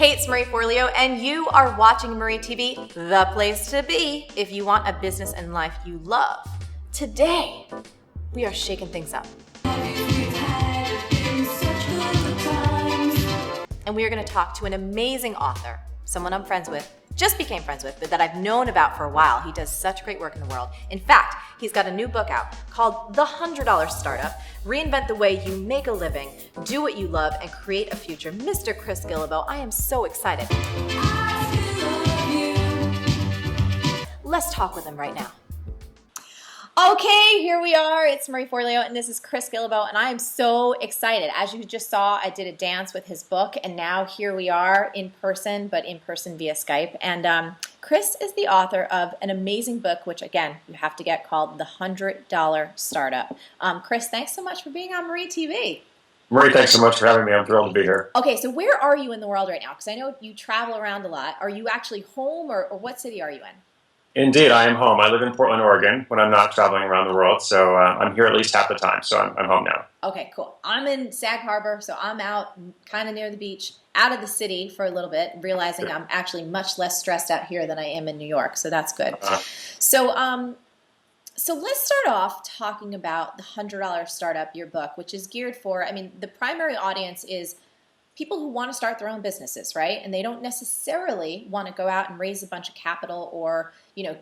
Hey, it's Marie Forleo, and you are watching Marie TV, the place to be if you want a business and life you love. Today, we are shaking things up. And we are going to talk to an amazing author, someone I'm friends with, just became friends with, but that I've known about for a while. He does such great work in the world. In fact, he's got a new book out called The $100 Startup, Reinvent the Way You Make a Living, Do What You Love, and Create a Future. Mr. Chris Guillebeau, I am so excited. Let's talk with him right now. Okay, here we are. It's Marie Forleo, and this is Chris Guillebeau, and I am so excited. As you just saw, I did a dance with his book, and now here we are in person, but in person via Skype. And Chris is the author of an amazing book, which, again, you have to get, called The $100 Startup. Chris, thanks so much for being on Marie TV. Marie, thanks so much for having me. I'm thrilled to be here. Okay, so where are you in the world right now? Because I know you travel around a lot. Are you actually home, or what city are you in? Indeed, I am home. I live in Portland, Oregon, when I'm not traveling around the world, so I'm here at least half the time, so I'm home now. Okay, cool. I'm in Sag Harbor, so I'm out kind of near the beach, out of the city for a little bit, realizing Good. I'm actually much less stressed out here than I am in New York, so that's good. So let's start off talking about the $100 Startup, your book, which is geared for, the primary audience is people who want to start their own businesses, right? And they don't necessarily want to go out and raise a bunch of capital or,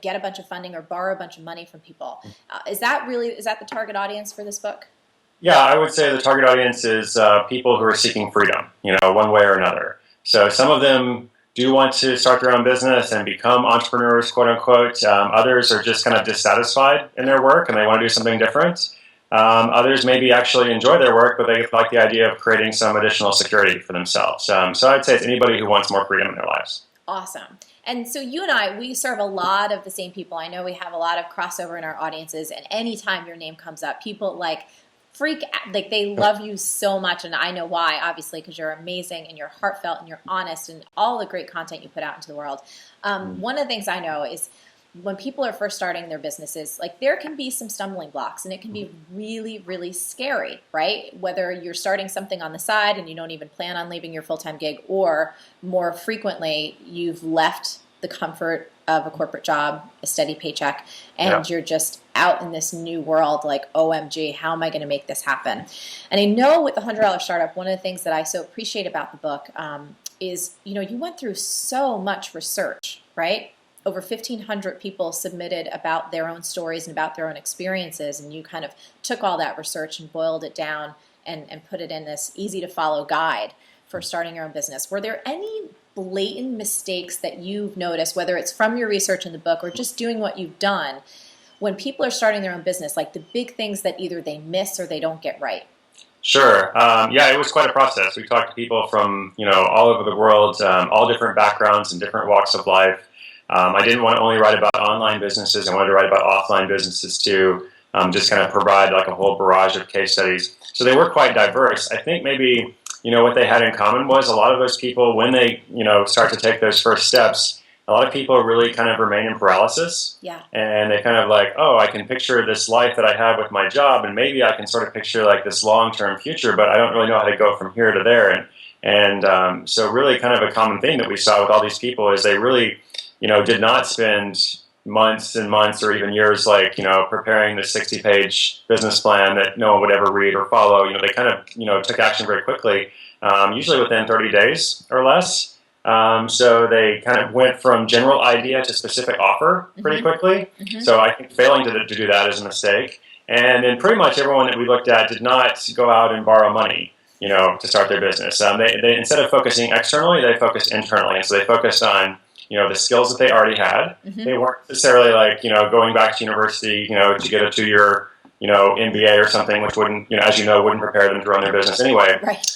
get a bunch of funding or borrow a bunch of money from people. Is that the target audience for this book? Yeah, I would say the target audience is people who are seeking freedom, one way or another. So some of them do want to start their own business and become entrepreneurs, quote unquote. Others are just kind of dissatisfied in their work and they want to do something different. Others maybe actually enjoy their work, but they like the idea of creating some additional security for themselves. So I'd say it's anybody who wants more freedom in their lives. Awesome. And so you and I, we serve a lot of the same people. I know we have a lot of crossover in our audiences, and anytime your name comes up, people they love you so much, and I know why, obviously, because you're amazing and you're heartfelt and you're honest and all the great content you put out into the world. One of the things I know is when people are first starting their businesses, there can be some stumbling blocks, and it can be really, really scary, right? Whether you're starting something on the side and you don't even plan on leaving your full-time gig, or more frequently, you've left the comfort of a corporate job, a steady paycheck, and you're just out in this new world like, OMG, how am I going to make this happen? And I know with the $100 Startup, one of the things that I so appreciate about the book is, you went through so much research, right? Over 1,500 people submitted about their own stories and about their own experiences, and you kind of took all that research and boiled it down and put it in this easy-to-follow guide for starting your own business. Were there any blatant mistakes that you've noticed, whether it's from your research in the book or just doing what you've done, when people are starting their own business, like the big things that either they miss or they don't get right? Sure. It was quite a process. We talked to people from all over the world, all different backgrounds and different walks of life. I didn't want to only write about online businesses. I wanted to write about offline businesses too, just kind of provide like a whole barrage of case studies. So they were quite diverse. I think maybe, what they had in common was a lot of those people, when they, start to take those first steps, a lot of people really kind of remain in paralysis. Yeah. And they kind of like, oh, I can picture this life that I have with my job, and maybe I can sort of picture like this long-term future, but I don't really know how to go from here to there. And so really kind of a common thing that we saw with all these people is they really did not spend months and months or even years preparing this 60-page business plan that no one would ever read or follow. They kind of, took action very quickly, usually within 30 days or less. So they kind of went from general idea to specific offer pretty quickly. So I think failing to do that is a mistake. And then pretty much everyone that we looked at did not go out and borrow money, to start their business. They instead of focusing externally, they focused internally. And so they focused on the skills that they already had. They weren't necessarily going back to university, to get a 2-year, MBA or something, which wouldn't, as wouldn't prepare them to run their business anyway. Right.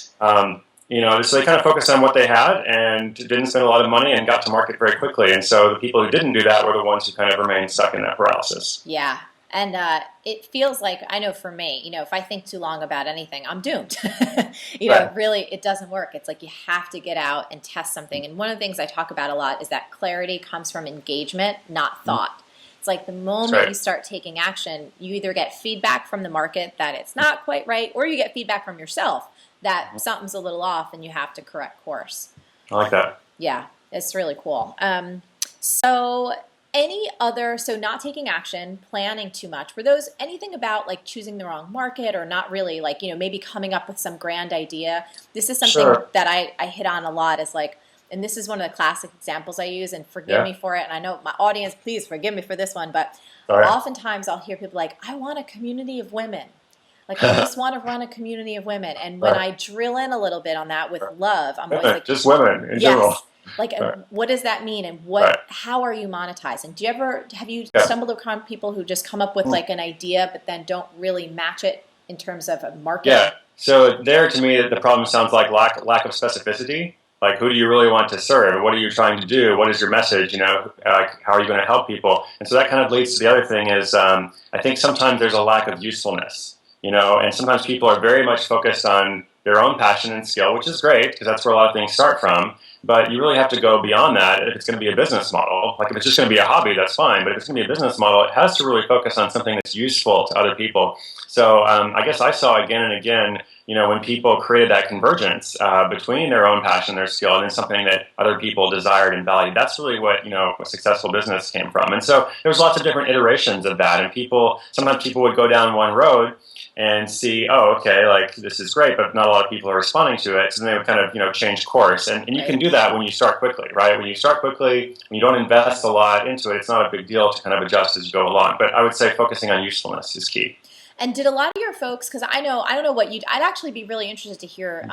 So they kind of focused on what they had and didn't spend a lot of money and got to market very quickly. And so the people who didn't do that were the ones who kind of remained stuck in that paralysis. Yeah. And it feels like, I know for me, if I think too long about anything, I'm doomed. Really, it doesn't work. It's like you have to get out and test something. And one of the things I talk about a lot is that clarity comes from engagement, not thought. It's like the moment you start taking action, you either get feedback from the market that it's not quite right, or you get feedback from yourself that something's a little off and you have to correct course. I like that. Yeah, it's really cool. So not taking action, planning too much, were those anything about like choosing the wrong market or not really like, maybe coming up with some grand idea? This is something Sure. that I hit on a lot is like, and this is one of the classic examples I use, and forgive Yeah. me for it. And I know my audience, please forgive me for this one, but All right. oftentimes I'll hear people like, I want a community of women. Like, I just want to run a community of women. And when Right. I drill in a little bit on that with Right. love, I'm always Women, like, just women in general. yes. Like, Right. what does that mean? And Right. how are you monetizing? Have you Yeah. stumbled upon people who just come up with like an idea, but then don't really match it in terms of a market? Yeah. So there, to me, the problem sounds like lack of specificity. Like, who do you really want to serve? What are you trying to do? What is your message? How are you going to help people? And so that kind of leads to the other thing is, I think sometimes there's a lack of usefulness. And sometimes people are very much focused on their own passion and skill, which is great because that's where a lot of things start from. But you really have to go beyond that if it's going to be a business model. Like if it's just going to be a hobby, that's fine. But if it's going to be a business model, it has to really focus on something that's useful to other people. So I guess I saw again and again, when people created that convergence between their own passion, their skill, and then something that other people desired and valued. That's really what a successful business came from. And so there was lots of different iterations of that. And sometimes people would go down one road and see, oh, okay, like this is great, but not a lot of people are responding to it. So then they would kind of, change course. And you can do that when you start quickly, right? When you start quickly, when you don't invest a lot into it, it's not a big deal to kind of adjust as you go along. But I would say focusing on usefulness is key. And did a lot of your folks, because I don't know what I'd actually be really interested to hear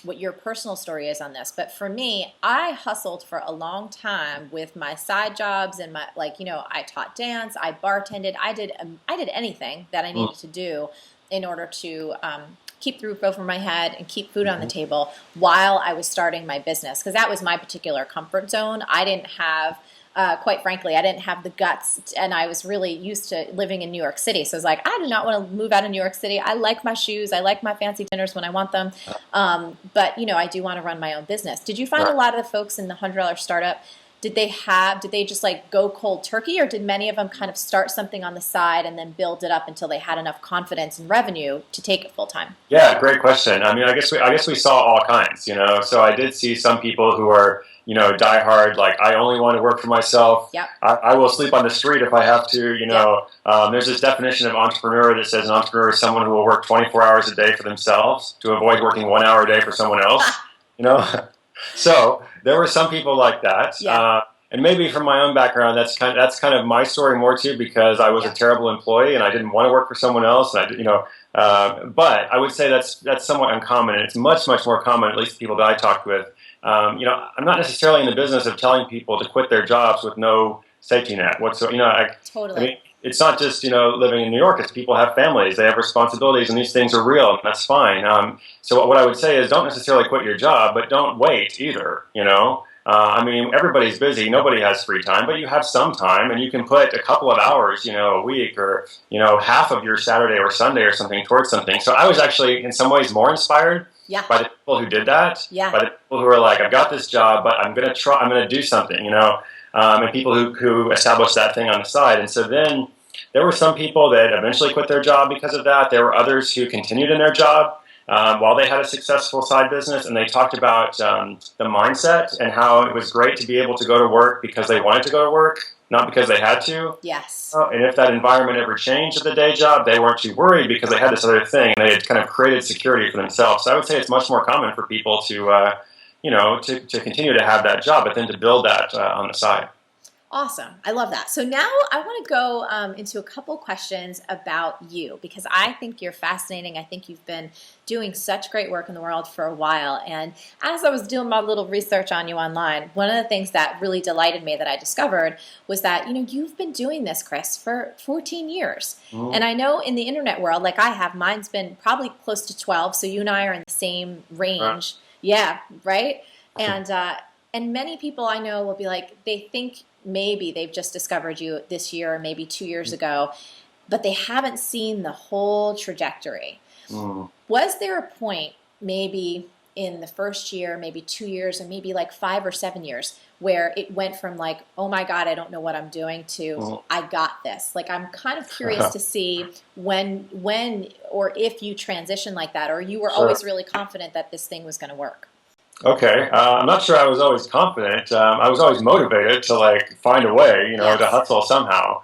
what your personal story is on this. But for me, I hustled for a long time with my side jobs and I taught dance, I bartended, I did anything that I needed to do in order to keep the roof over my head and keep food on the table while I was starting my business. Because that was my particular comfort zone. I didn't have... quite frankly, I didn't have the guts, and I was really used to living in New York City. So I was like, I do not want to move out of New York City. I like my shoes. I like my fancy dinners when I want them. But, I do want to run my own business. Did you find a lot of the folks in the $100 startup, did they just like go cold turkey, or did many of them kind of start something on the side and then build it up until they had enough confidence and revenue to take it full time? Yeah, great question. I mean, I guess we saw all kinds, So I did see some people who are, die hard, like I only want to work for myself. Yep. I will sleep on the street if I have to, There's this definition of entrepreneur that says an entrepreneur is someone who will work 24 hours a day for themselves to avoid working 1 hour a day for someone else, So there were some people like that. Yeah. And maybe from my own background, that's kind of my story more too, because I was a terrible employee and I didn't want to work for someone else. And but I would say that's somewhat uncommon, and it's much, much more common, at least the people that I talked with. I'm not necessarily in the business of telling people to quit their jobs with no safety net whatsoever. Totally. I mean, it's not just living in New York. It's people have families, they have responsibilities, and these things are real, and that's fine. So what I would say is, don't necessarily quit your job, but don't wait either. I mean, everybody's busy. Nobody has free time, but you have some time, and you can put a couple of hours, a week, or half of your Saturday or Sunday or something towards something. So I was actually, in some ways, more inspired by the people who did that. Yeah. By the people who are like, I've got this job, but I'm going to do something. And people who established that thing on the side. And so then there were some people that eventually quit their job because of that. There were others who continued in their job while they had a successful side business, and they talked about the mindset and how it was great to be able to go to work because they wanted to go to work, not because they had to. Yes. And if that environment ever changed at the day job, they weren't too worried because they had this other thing. They had kind of created security for themselves. So I would say it's much more common for people to, to continue to have that job, but then to build that on the side. Awesome. I love that. So now I want to go into a couple questions about you, because I think you're fascinating. I think you've been doing such great work in the world for a while. And as I was doing my little research on you online, one of the things that really delighted me that I discovered was that, you've been doing this, Chris, for 14 years. And I know in the internet world, like I have, mine's been probably close to 12. So you and I are in the same range. Yeah, right? And many people I know will be like, they think maybe they've just discovered you this year or maybe 2 years ago, but they haven't seen the whole trajectory. Was there a point maybe in the first year, maybe 2 years, or maybe like 5 or 7 years where it went from like, oh my God, I don't know what I'm doing, to I got this? Like, I'm kind of curious to see when or if you transitioned like that, or you were always really confident that this thing was going to work. Okay. I'm not sure I was always confident. I was always motivated to like find a way, to Yes. hustle somehow.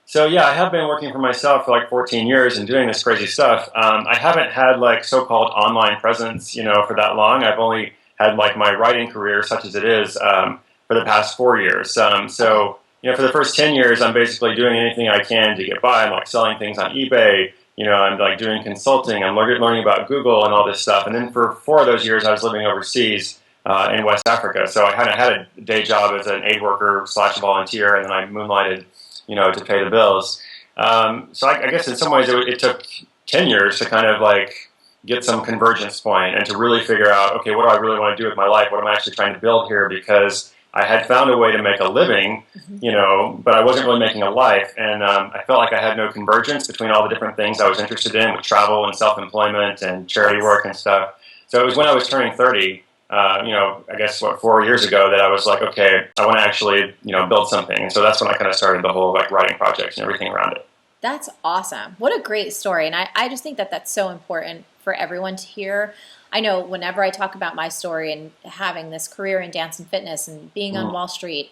So yeah, I have been working for myself for like 14 years and doing this crazy stuff. I haven't had like so-called online presence, for that long. I've only had like my writing career, such as it is, for the past 4 years. Okay. For the first 10 years, I'm basically doing anything I can to get by. I'm like selling things on eBay. I'm like doing consulting. I'm learning about Google and all this stuff. And then for 4 of those years, I was living overseas in West Africa. So I kind of had a day job as an aid worker / volunteer, and then I moonlighted, to pay the bills. So I guess in some ways it took 10 years to kind of like get some convergence point and to really figure out, okay, what do I really want to do with my life? What am I actually trying to build here? Because I had found a way to make a living, but I wasn't really making a life. And I felt like I had no convergence between all the different things I was interested in with travel and self-employment and charity work and stuff. So it was when I was turning 30, I guess 4 years ago, that I was like, okay, I want to actually, build something. And so that's when I kind of started the whole like writing project and everything around it. That's awesome. What a great story. And I just think that that's so important for everyone to hear. I know whenever I talk about my story and having this career in dance and fitness and being on Wall Street,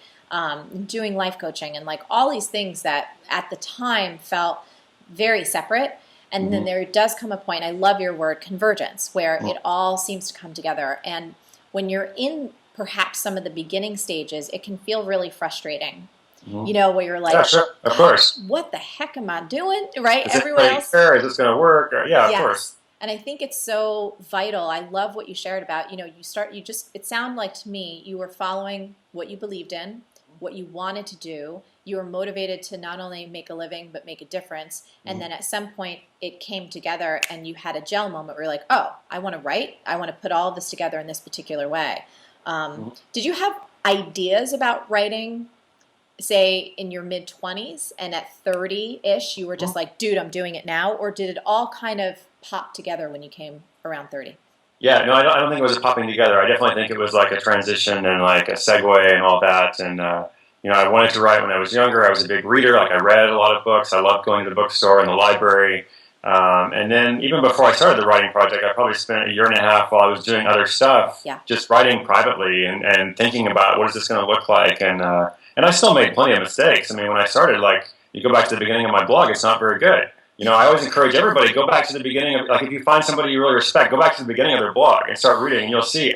doing life coaching and like all these things that at the time felt very separate. And then there does come a point, I love your word, convergence, where it all seems to come together. And when you're in perhaps some of the beginning stages, it can feel really frustrating. Where you're like, yeah, sure, of course. what the heck am I doing? Right? Is Everyone this else. fair? Is this going to work? Yeah, of Yes. course. And I think it's so vital. I love what you shared about, it sounded like to me, you were following what you believed in, what you wanted to do. You were motivated to not only make a living, but make a difference. And then at some point it came together and you had a gel moment where you're like, oh, I want to write. I want to put all this together in this particular way. Did you have ideas about writing, say, in your mid-20s, and at 30-ish, you were just like, dude, I'm doing it now? Or did it all kind of pop together when you came around 30? Yeah, no, I don't think it was popping together. I definitely think it was like a transition and like a segue and all that. And, I wanted to write when I was younger. I was a big reader. Like I read a lot of books. I loved going to the bookstore and the library. And then even before I started the writing project, I probably spent a year and a half while I was doing other stuff, just writing privately and thinking about what is this going to look like. And I still made plenty of mistakes. I mean, when I started, like, you go back to the beginning of my blog, it's not very good. I always encourage everybody, go back to the beginning of, like, if you find somebody you really respect, go back to the beginning of their blog and start reading, and you'll see,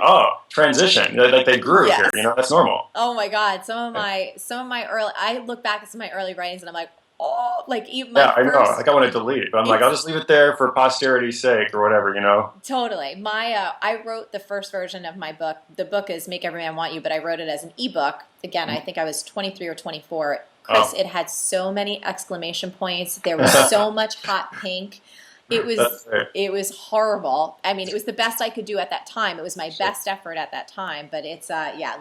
transition. Like, they grew here, that's normal. Oh my God. Some of my early, I look back at some of my early writings and I'm like, oh, like even my I know. Like, I want to delete it, but I'm like, I'll just leave it there for posterity's sake or whatever, Totally. I wrote the first version of my book. The book is Make Every Man Want You, but I wrote it as an ebook. Again, I think I was 23 or 24. Chris, It had so many exclamation points. There was so much hot pink. It was horrible. I mean, it was the best I could do at that time. It was my best effort at that time. But it's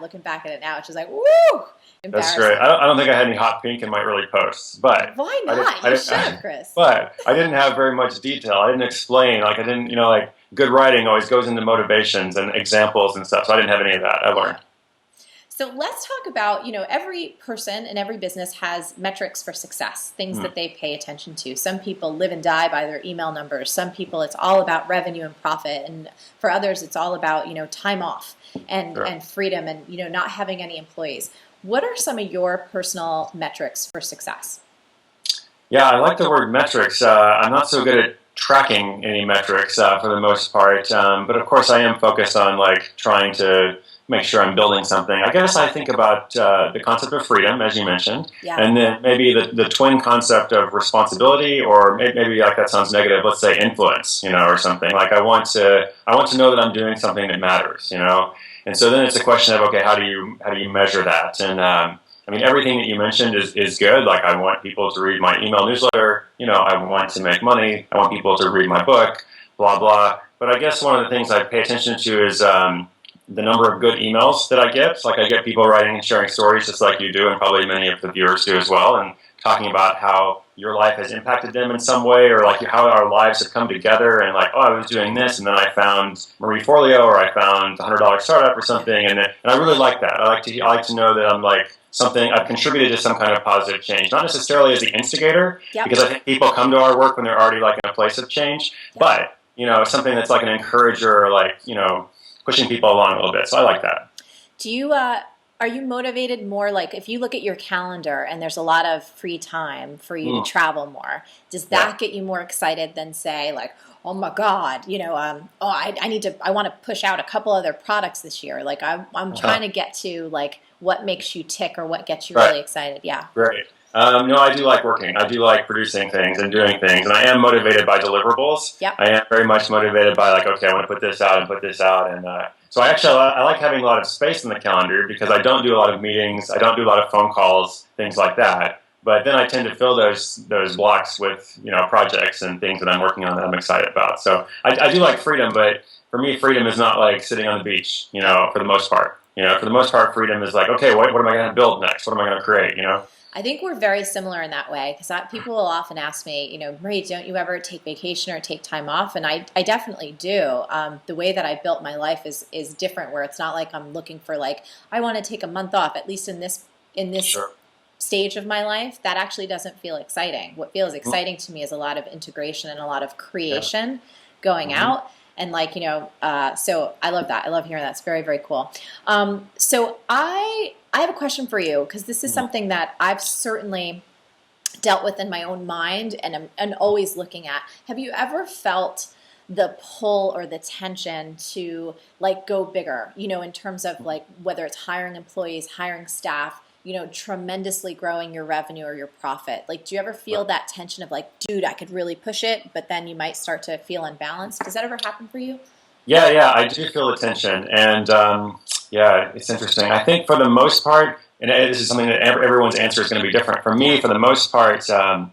looking back at it now, it's just like, woo! That's great. I don't think I had any hot pink in my early posts, but why not? You should, Chris. But I didn't have very much detail. I didn't explain. Like I didn't, like good writing always goes into motivations and examples and stuff. So I didn't have any of that. I learned. So let's talk about, every person and every business has metrics for success, things that they pay attention to. Some people live and die by their email numbers. Some people, it's all about revenue and profit. And for others, it's all about, time off and freedom and, not having any employees. What are some of your personal metrics for success? Yeah, I like the word metrics. I'm not so good at tracking any metrics for the most part. But of course, I am focused on like trying to make sure I'm building something. I guess I think about the concept of freedom, as you mentioned, and then maybe the twin concept of responsibility, or maybe like that sounds negative. Let's say influence, or something. Like I want to know that I'm doing something that matters, And so then it's a question of, okay, how do you measure that? And I mean, everything that you mentioned is good. Like I want people to read my email newsletter. I want to make money. I want people to read my book. Blah blah. But I guess one of the things I pay attention to is the number of good emails that I get. Like I get people writing and sharing stories just like you do, and probably many of the viewers do as well, and talking about how your life has impacted them in some way, or like how our lives have come together, and like, I was doing this, and then I found Marie Forleo, or I found the $100 startup or something, and I really like that. I like to know that I'm like something, I've contributed to some kind of positive change, not necessarily as the instigator, because I think people come to our work when they're already like in a place of change, but something that's like an encourager, like pushing people along a little bit. So I like that. Do you are you motivated more, like if you look at your calendar and there's a lot of free time for you to travel more, does that get you more excited than say like, oh my God, I want to push out a couple other products this year. Like I'm trying to get to like what makes you tick or what gets you really excited. Yeah. Great. No, I do like working. I do like producing things and doing things, and I am motivated by deliverables. Yep. I am very much motivated by like, okay, I want to put this out and put this out, and so I like having a lot of space in the calendar because I don't do a lot of meetings, I don't do a lot of phone calls, things like that. But then I tend to fill those blocks with projects and things that I'm working on that I'm excited about. So I do like freedom, but for me, freedom is not like sitting on the beach. For the most part. For the most part, freedom is like, okay, what am I going to build next? What am I going to create? I think we're very similar in that way because people will often ask me, Marie, don't you ever take vacation or take time off? And I definitely do. The way that I built my life is different, where it's not like I'm looking for like, I want to take a month off, at least in this Sure. stage of my life. That actually doesn't feel exciting. What feels exciting to me is a lot of integration and a lot of creation going out. And so I love that. I love hearing that. It's very, very cool. So I have a question for you because this is something that I've certainly dealt with in my own mind and always looking at. Have you ever felt the pull or the tension to like go bigger, in terms of like whether it's hiring employees, hiring staff, tremendously growing your revenue or your profit? Like, do you ever feel that tension of like, dude, I could really push it, but then you might start to feel unbalanced? Does that ever happen for you? Yeah, I do feel the tension, and it's interesting. I think for the most part, and this is something that everyone's answer is going to be different. For me, for the most part, I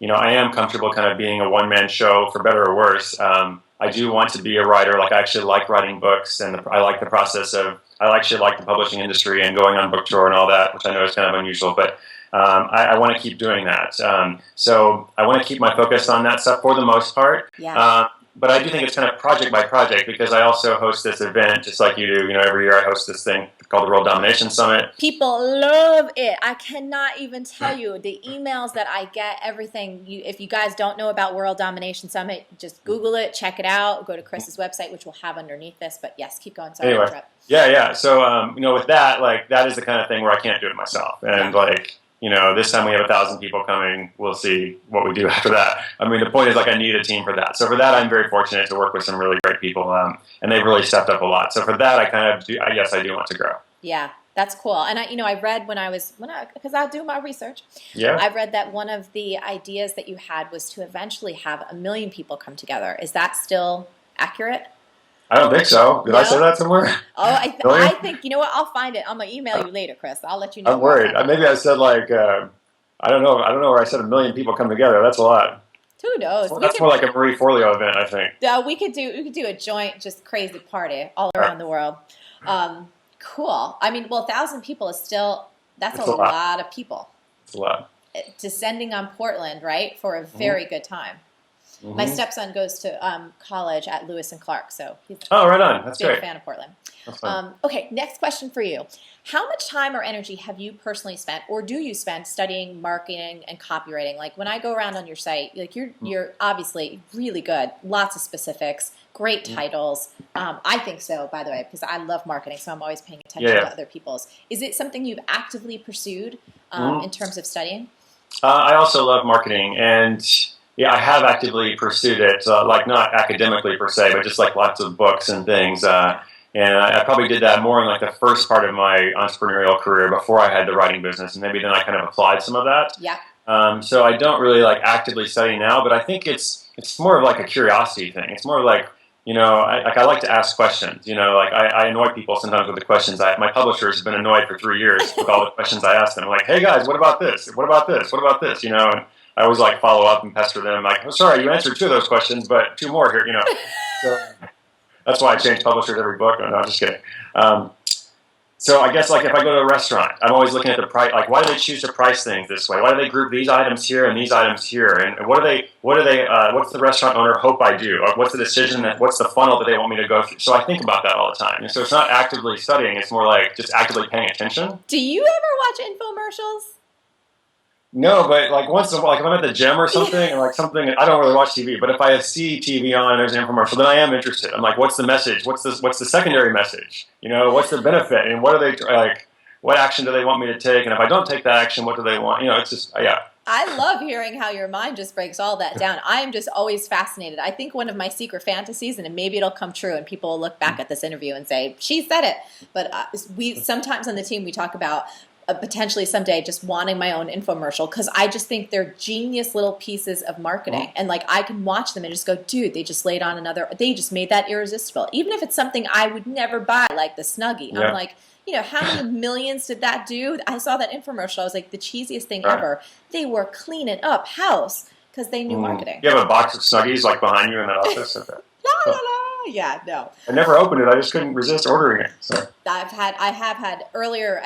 am comfortable kind of being a one-man show, for better or worse. I do want to be a writer. Like, I actually like writing books, and I like the process of. I actually like the publishing industry and going on book tour and all that, which I know is kind of unusual, but I want to keep doing that. So I want to keep my focus on that stuff for the most part. Yeah. But I do think it's kind of project by project because I also host this event just like you do. Every year I host this thing called the World Domination Summit. People love it. I cannot even tell you the emails that I get, everything. If you guys don't know about World Domination Summit, just Google it, check it out, go to Chris's website, which we'll have underneath this. But yes, keep going. Sorry to interrupt. Yeah. So, with that, like, that is the kind of thing where I can't do it myself. And this time we have 1,000 people coming. We'll see what we do after that. I mean, the point is, like, I need a team for that. So for that, I'm very fortunate to work with some really great people, and they've really stepped up a lot. So for that, I kind of do. I guess I do want to grow. Yeah, that's cool. And I read because I do my research. Yeah. I read that one of the ideas that you had was to eventually have 1 million people come together. Is that still accurate? I don't think so. Did I say that somewhere? Oh, I think, you know what? I'll find it. I'm going to email you later, Chris. I'll let you know. I'm worried. Maybe I said like, I don't know where I said 1 million people come together. That's a lot. Who knows? That's more like a Marie Forleo event, I think. We could do a joint, just crazy party all around the world. Cool. I mean, 1,000 people is still, that's a lot of people. It's a lot. Descending on Portland, right, for a very good time. Mm-hmm. My stepson goes to college at Lewis and Clark, so he's right on. That's a big great. fan of Portland. Okay, next question for you. How much time or energy have you personally spent, or do you spend studying marketing and copywriting? Like when I go around on your site, like you're obviously really good, lots of specifics, great titles. I think so, by the way, because I love marketing, so I'm always paying attention to other people's. Is it something you've actively pursued in terms of studying? I also love marketing, and I have actively pursued it, like not academically per se, but just like lots of books and things. And I probably did that more in like the first part of my entrepreneurial career before I had the writing business, and maybe then I kind of applied some of that. Yeah. So I don't really like actively study now, but I think it's more of like a curiosity thing. It's more like, I like to ask questions. Like I annoy people sometimes with the questions. My publishers have been annoyed for 3 years with all the questions I ask them. I'm like, hey guys, what about this? What about this? What about this? And I always like follow up and pester them. Like, oh, sorry, you answered 2 of those questions, but 2 more here. So that's why I change publishers every book. No, I'm just kidding. So I guess like if I go to a restaurant, I'm always looking at the price. Like, why do they choose to price things this way? Why do they group these items here and these items here? And what's the restaurant owner hope I do? Or what's the decision? What's the funnel that they want me to go through? So I think about that all the time. And so it's not actively studying. It's more like just actively paying attention. Do you ever watch infomercials? No, but like once in a while, like if I'm at the gym or something, and like something, I don't really watch TV, but if I see TV on and there's an infomercial, then I am interested. I'm like, what's the message? What's the secondary message? What's the benefit? And what are they like? What action do they want me to take? And if I don't take that action, what do they want? It's just, yeah. I love hearing how your mind just breaks all that down. I am just always fascinated. I think one of my secret fantasies, and maybe it'll come true, and people will look back at this interview and say, she said it. But we sometimes on the team, we talk about potentially someday just wanting my own infomercial, because I just think they're genius little pieces of marketing. And like I can watch them and just go, dude, they just laid on they just made that irresistible. Even if it's something I would never buy, like the Snuggie. Yeah. I'm like, how many millions did that do? I saw that infomercial. I was like, the cheesiest thing ever. They were cleaning up house because they knew marketing. You have a box of Snuggies like behind you in that office? La, la, la. Yeah, no. I never opened it. I just couldn't resist ordering it. So. I have had earlier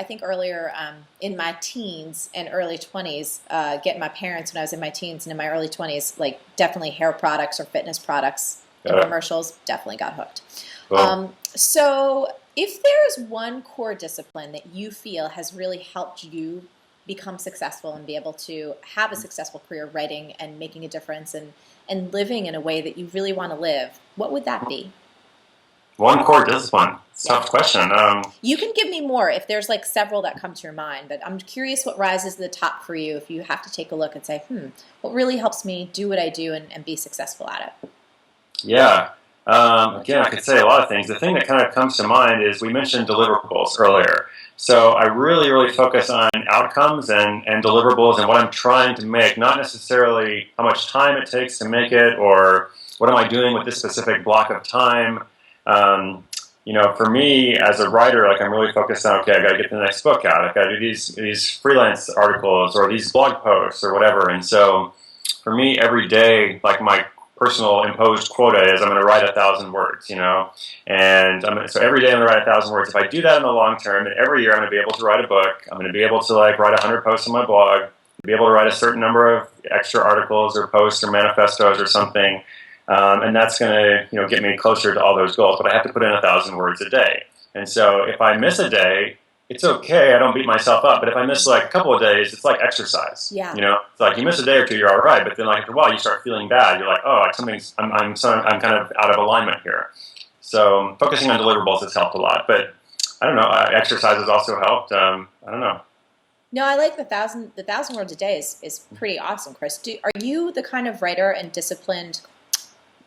in my teens and early 20s, getting my parents when I was in my teens and in my early 20s, like definitely hair products or fitness products, commercials, definitely got hooked. Cool. So if there is one core discipline that you feel has really helped you become successful and be able to have a successful career writing and making a difference and living in a way that you really want to live, what would that be? One core discipline. Tough question. You can give me more if there's like several that come to your mind, but I'm curious what rises to the top for you if you have to take a look and say, what really helps me do what I do and be successful at it? Yeah. Again, I could say a lot of things. The thing that kind of comes to mind is we mentioned deliverables earlier. So I really, really focus on outcomes and deliverables and what I'm trying to make, not necessarily how much time it takes to make it or what am I doing with this specific block of time. For me as a writer, like I'm really focused on, okay, I got to get the next book out. I've got to do these freelance articles or these blog posts or whatever. And so for me, every day, like my personal imposed quota is I'm going to write 1,000 words, and so every day I'm going to write 1,000 words. If I do that in the long term, and every year I'm going to be able to write a book, I'm going to be able to like write 100 posts on my blog, be able to write a certain number of extra articles or posts or manifestos or something, and that's going to get me closer to all those goals. But I have to put in 1,000 words a day, and so if I miss a day, it's okay. I don't beat myself up. But if I miss like a couple of days, it's like exercise. Yeah. It's like you miss a day or two, you're all right. But then like after a while, you start feeling bad. You're like, oh, like I'm kind of out of alignment here. So focusing on deliverables has helped a lot. But I don't know. Exercise has also helped. I don't know. No, I like the 1,000 words a day is pretty awesome, Chris. Are you the kind of writer and disciplined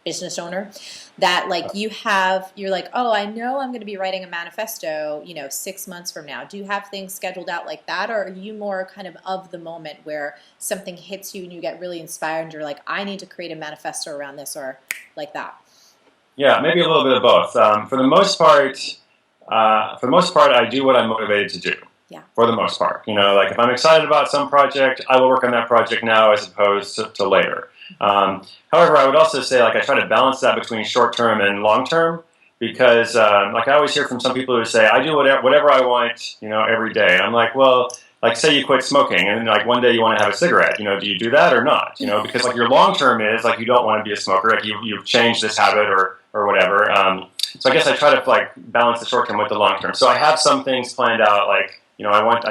business owner that like you're like, oh, I know I'm going to be writing a manifesto, 6 months from now. Do you have things scheduled out like that? Or are you more kind of the moment where something hits you and you get really inspired and you're like, I need to create a manifesto around this or like that? Yeah, maybe a little bit of both. For the most part, I do what I'm motivated to do. Yeah. For the most part, like if I'm excited about some project, I will work on that project now as opposed to later. However, I would also say like I try to balance that between short term and long term because like I always hear from some people who say I do whatever I want, every day. I'm like, well, like say you quit smoking and like one day you want to have a cigarette, do you do that or not? Because like your long term is like you don't want to be a smoker, like you've changed this habit or whatever. So I guess I try to like balance the short term with the long term. So I have some things planned out like I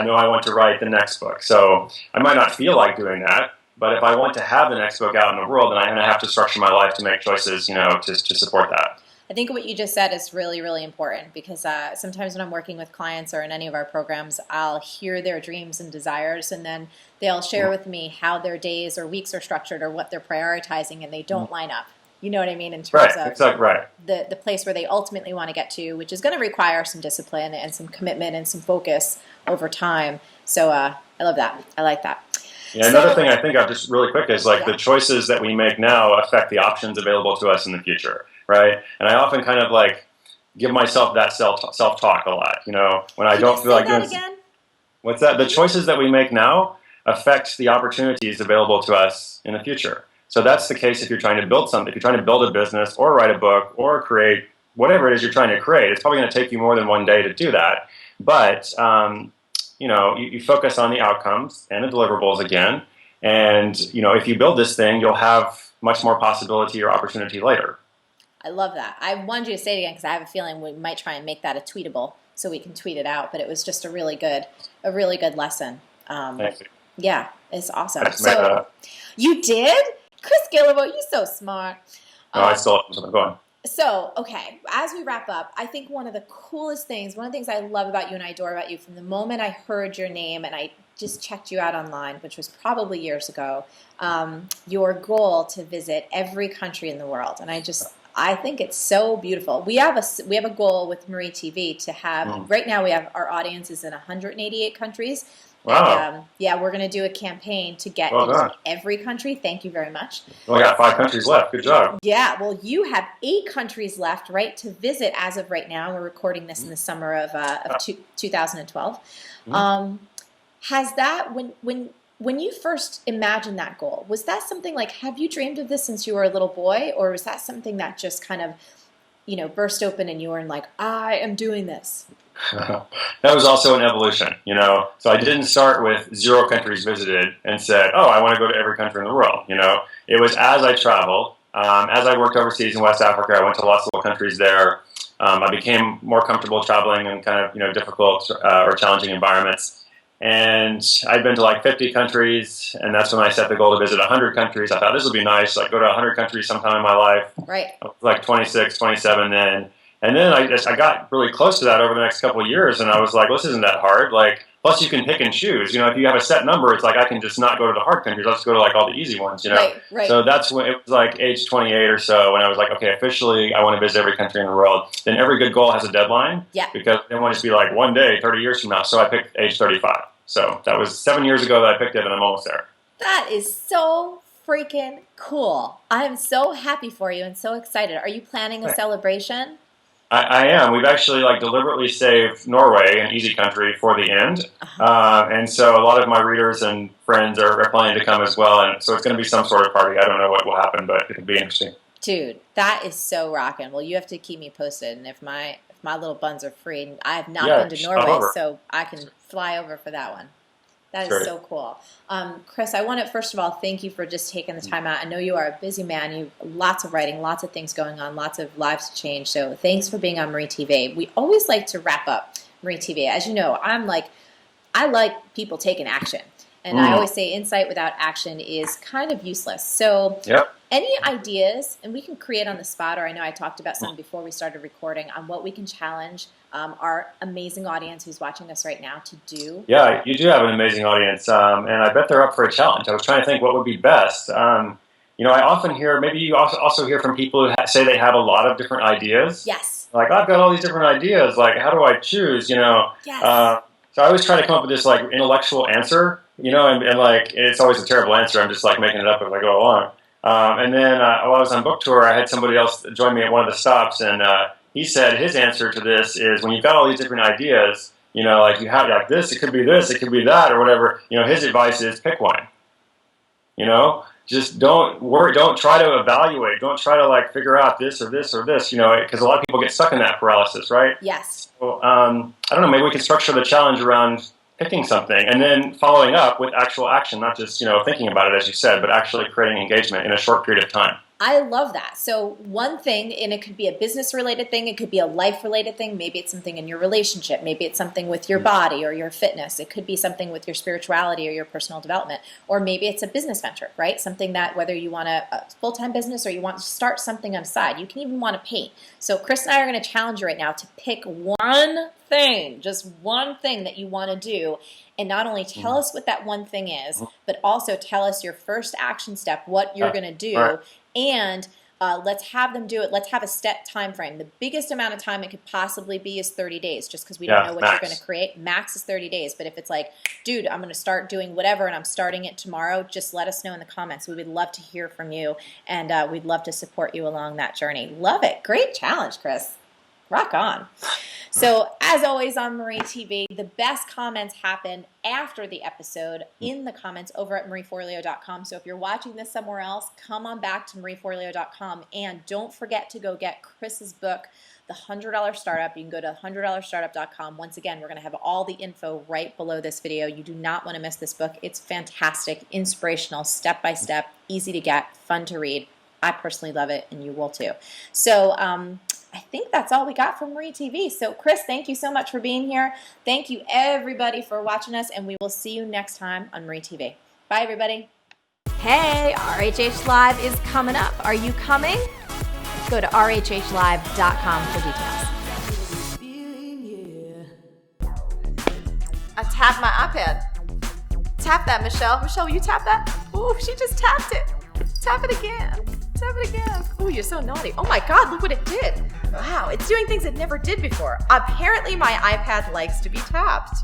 know I want to write the next book. So I might not feel like doing that. But if I want to have the next book out in the world, then I'm going to have to structure my life to make choices, to support that. I think what you just said is really, really important because sometimes when I'm working with clients or in any of our programs, I'll hear their dreams and desires, and then they'll share with me how their days or weeks are structured or what they're prioritizing, and they don't line up. You know what I mean? In terms of the place where they ultimately want to get to, which is going to require some discipline and some commitment and some focus over time. So I love that. I like that. Yeah, another thing I think of just really quick is like the choices that we make now affect the options available to us in the future, right? And I often kind of like give myself that self-talk a lot, when I don't feel like doing again? What's that? The choices that we make now affect the opportunities available to us in the future. So that's the case if you're trying to build something, if you're trying to build a business or write a book or create whatever it is you're trying to create. It's probably going to take you more than one day to do that. But you focus on the outcomes and the deliverables again. And, if you build this thing, you'll have much more possibility or opportunity later. I love that. I wanted you to say it again because I have a feeling we might try and make that a tweetable so we can tweet it out. But it was just a really good lesson. Thank you. Yeah, It's awesome. I just made that up. You did? Chris Guillebeau, you're so smart. No, I still have something going. So, okay, as we wrap up, I think one of the things I love about you and I adore about you from the moment I heard your name and I just checked you out online, which was probably years ago, your goal to visit every country in the world. And I think it's so beautiful. We have a goal with Marie TV to have, right now we have our audience is in 188 countries. Wow. And, we're going to do a campaign to get into every country. Thank you very much. Well, I got 5 countries left. Good job. Yeah, well, you have 8 countries left, right, to visit as of right now. We're recording this in the summer of 2012. Has that, when you first imagined that goal, was that something like, have you dreamed of this since you were a little boy, or was that something that just kind of, burst open and you were like, I am doing this? That was also an evolution, So I didn't start with 0 countries visited and said, oh, I want to go to every country in the world, It was as I traveled, as I worked overseas in West Africa, I went to lots of little countries there. I became more comfortable traveling in kind of, difficult or challenging environments. And I'd been to like 50 countries, and that's when I set the goal to visit 100 countries. I thought this would be nice, like go to 100 countries sometime in my life. Right. I was like 26, 27 then. And then I got really close to that over the next couple of years, and I was like, well, this isn't that hard. Like, plus you can pick and choose. If you have a set number, it's like I can just not go to the hard countries. I'll just go to like all the easy ones, Right. So that's when it was like age 28 or so when I was like, okay, officially I want to visit every country in the world. Then every good goal has a deadline. Yeah. Because I want it to be like one day, 30 years from now. So I picked age 35. So that was 7 years ago that I picked it, and I'm almost there. That is so freaking cool. I'm so happy for you and so excited. Are you planning a celebration? I am. We've actually deliberately saved Norway, an easy country, for the end. And so a lot of my readers and friends are planning to come as well. And so it's going to be some sort of party. I don't know what will happen, but it'll be interesting. Dude, that is so rocking. Well, you have to keep me posted. And if my little buns are free, I have not been to Norway, so I can fly over for that one. That is so cool. Chris, I want to, first of all, thank you for just taking the time out. I know you are a busy man. You have lots of writing, lots of things going on, lots of lives to change. So thanks for being on Marie TV. We always like to wrap up Marie TV. As you know, I like people taking action. And I always say insight without action is kind of useless. So any ideas, and we can create on the spot, or I know I talked about some before we started recording, on what we can challenge our amazing audience who's watching us right now to do? Yeah, you do have an amazing audience, and I bet they're up for a challenge. I was trying to think what would be best. I often hear, maybe you also hear from people who say they have a lot of different ideas. Yes. Like, I've got all these different ideas. Like, how do I choose, Yes. So I always try to come up with this intellectual answer, and it's always a terrible answer. I'm just making it up as I go along. And then while I was on book tour, I had somebody else join me at one of the stops, and he said his answer to this is, when you've got all these different ideas, you have this, it could be this, it could be that, or whatever. His advice is pick one. Just don't worry, don't try to evaluate, don't try to figure out this or this or this, because a lot of people get stuck in that paralysis, right? Yes. So, I don't know, maybe we can structure the challenge around picking something and then following up with actual action, not just, thinking about it, as you said, but actually creating engagement in a short period of time. I love that. So one thing, and it could be a business-related thing, it could be a life-related thing, maybe it's something in your relationship, maybe it's something with your body or your fitness, it could be something with your spirituality or your personal development, or maybe it's a business venture, right? Something that, whether you want a full-time business or you want to start something on the side, you can even want to paint. So Chris and I are going to challenge you right now to pick one thing, just one thing that you want to do, and not only tell us what that one thing is, but also tell us your first action step, what you're going to do, and let's have them do it. Let's have a set time frame. The biggest amount of time it could possibly be is 30 days, just because we don't know what you're going to create. Max is 30 days. But if it's like, dude, I'm going to start doing whatever and I'm starting it tomorrow, just let us know in the comments. We would love to hear from you, and we'd love to support you along that journey. Love it. Great challenge, Chris. Rock on. So, as always on Marie TV, the best comments happen after the episode in the comments over at marieforleo.com. So if you're watching this somewhere else, come on back to marieforleo.com, and don't forget to go get Chris's book, The $100 Startup. You can go to $100startup.com. Once again, we're going to have all the info right below this video. You do not want to miss this book. It's fantastic, inspirational, step-by-step, easy to get, fun to read. I personally love it, and you will too. So, I think that's all we got from Marie TV. So, Chris, thank you so much for being here. Thank you, everybody, for watching us, and we will see you next time on Marie TV. Bye, everybody. Hey, RHH Live is coming up. Are you coming? Go to rhhlive.com for details. I tapped my iPad. Tap that, Michelle. Michelle, will you tap that? Ooh, she just tapped it. Tap it again. Tap it again. Ooh, you're so naughty. Oh my God, look what it did. Wow, it's doing things it never did before. Apparently my iPad likes to be tapped.